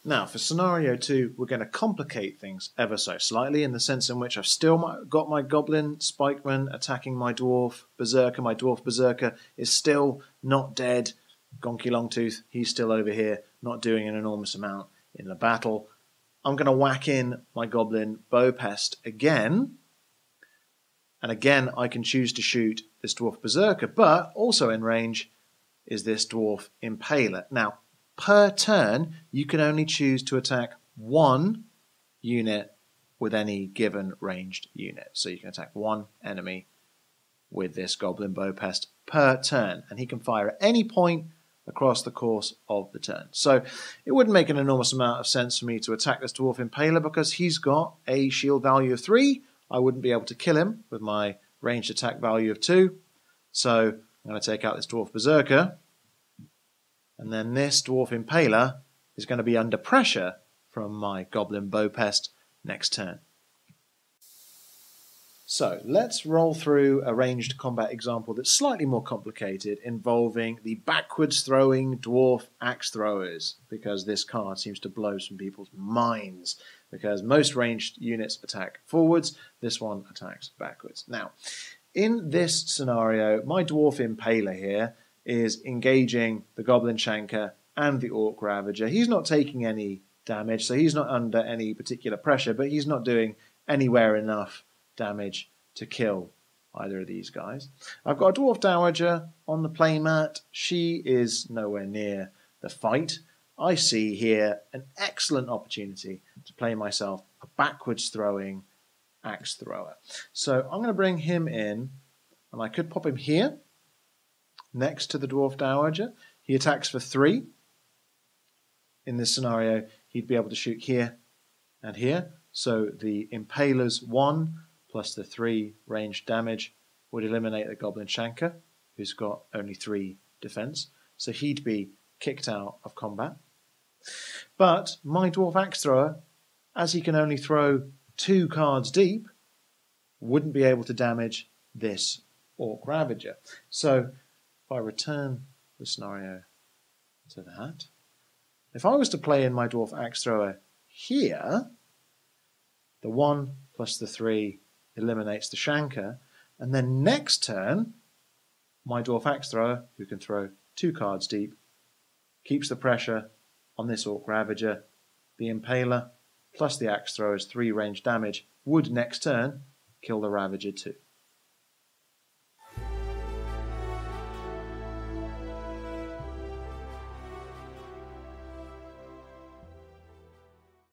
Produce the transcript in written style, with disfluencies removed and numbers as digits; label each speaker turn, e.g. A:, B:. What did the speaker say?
A: Now, for scenario 2, we're going to complicate things ever so slightly in the sense in which I've still got my Goblin Spikeman attacking my Dwarf Berserker. My Dwarf Berserker is still not dead. Gonky Longtooth, he's still over here, not doing an enormous amount in the battle. I'm going to whack in my Goblin Bowpest again. And again, I can choose to shoot this Dwarf Berserker, but also in range is this Dwarf Impaler. Now, per turn, you can only choose to attack one unit with any given ranged unit. So you can attack one enemy with this Goblin Bowpest per turn, and he can fire at any point across the course of the turn. So it wouldn't make an enormous amount of sense for me to attack this Dwarf Impaler because he's got a shield value of 3. I wouldn't be able to kill him with my ranged attack value of 2. So I'm going to take out this Dwarf Berserker. And then this Dwarf Impaler is going to be under pressure from my Goblin Bowpest next turn. So let's roll through a ranged combat example that's slightly more complicated, involving the backwards throwing Dwarf Axe Throwers, because this card seems to blow some people's minds, because most ranged units attack forwards, this one attacks backwards. Now, in this scenario, my Dwarf Impaler here is engaging the Goblin Shanker and the Orc Ravager. He's not taking any damage, so he's not under any particular pressure, but he's not doing anywhere enough damage to kill either of these guys. I've got a Dwarf Dowager on the playmat. She is nowhere near the fight. I see here an excellent opportunity to play myself a backwards throwing axe thrower. So I'm going to bring him in, and I could pop him here next to the Dwarf Dowager. He attacks for 3. In this scenario, he'd be able to shoot here and here. So the Impaler's 1 plus the 3 ranged damage would eliminate the Goblin Shanker, who's got only 3 defense. So he'd be kicked out of combat. But my Dwarf Axe Thrower, as he can only throw 2 cards deep, wouldn't be able to damage this Orc Ravager. So if I return the scenario to that, if I was to play in my Dwarf Axe Thrower here, the 1 plus the 3 eliminates the Shanker, and then next turn, my Dwarf Axe Thrower, who can throw 2 cards deep, keeps the pressure on this Orc Ravager. The Impaler plus the Axe Thrower's 3 range damage would next turn kill the Ravager too.